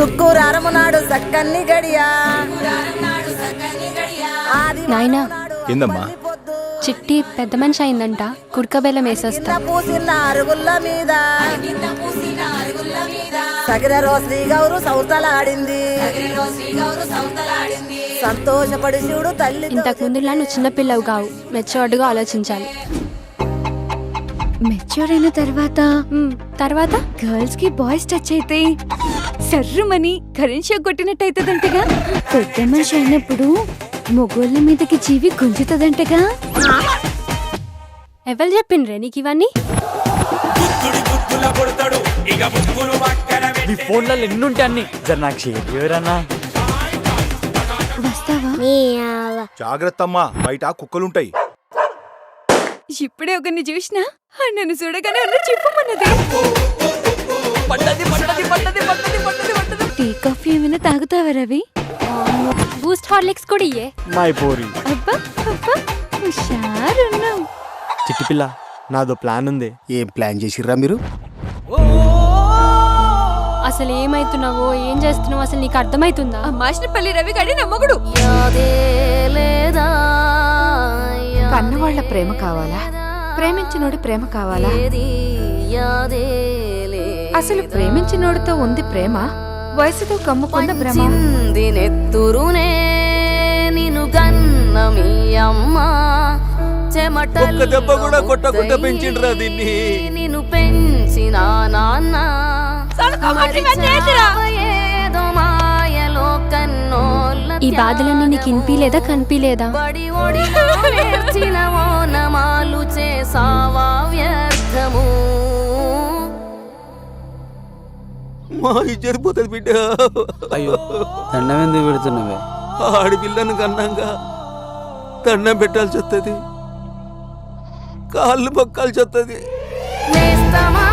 శుక్రవారం నాడు సక్కన్ని గడియా నాయనా ఏందమ్మా? చిట్టి పెద్ద మనిషి అయిందంట. కుడకబెల్లం వేసేస్తా. పూసిన అరుగుల్ల మీద సగిరో శ్రీ గౌరు సౌతలాడింది. సంతోషపడి శివుడు తల్లి. ఇంతకు ముందులా నువ్వు చిన్నపిల్లవు కావు, మెచ్యూర్డ్గా ఆలోచించాలి. మెచ్యూర్ అయిన తర్వాత గర్ల్స్ కి బాయ్స్ టచ్ అయితే సర్రుమని కరెంట్ షాక్ కొట్టినట్టయితదంటగా. పెద్ద మనిషి అయినప్పుడు మొగోళ్ళ మీదకి జీవి గుంజుతుందంటగా. ఎవరు చెప్పిండ్రే నీకు ఇవన్నీ? నీ ఫోన్లలో ఎన్నుంటే అన్ని జర నాకు చేయరన్నా. వస్తావా? జాగ్రత్త అమ్మా, బయట కుక్కలుంటాయి. ఇప్పుడే ఒకరిని చూసినా నన్ను చూడగానే అన్న చెప్పమన్నది. టీ కాఫీ ఏమైనా తాగుతావా రవి? బూస్ట్ హార్లిక్స్ కూడా ఇయ్యే. మై పోరి అబ్బా అబ్బా హుషారున్నాం. చిట్టి పిల్ల, నాదో ప్లాన్ ఉంది. ఏం ప్లాన్ చేసిర్రా మీరు? అసలు ఏమైతున్నావో ఏం చేస్తున్నావో అసలు నీకు అర్థమైతుందా? మాషనపల్లి రవి గడి నమ్మగుడు. కన్నవాళ్ల ప్రేమ కావాలా, ప్రేమించినోడి ప్రేమ కావాలా? అసలు ప్రేమించినోడితో ఉంది ప్రేమ, వయసుతో కమ్ముకున్న భ్రమ. ఒక్క దెబ్బ కూడా కొట్టకుండా పెంచిండ్రా దీన్ని. నిన్ను పెంచిన నాన్న ఈ బాధలన్నీ నీకు ఇనిపిలేదా కనిపిలేదా? నమాలు చేసావా వ్యర్థము. మా జరిపోతుంది బిడ్డ. అయ్యో, దండం ఎందుకు పెడుతున్నావే? ఆడిపిల్లను కన్నాగా దండం పెట్టాల్సి వస్తుంది, కాళ్ళు మొక్కాల్సి వస్తుంది. నేస్తమా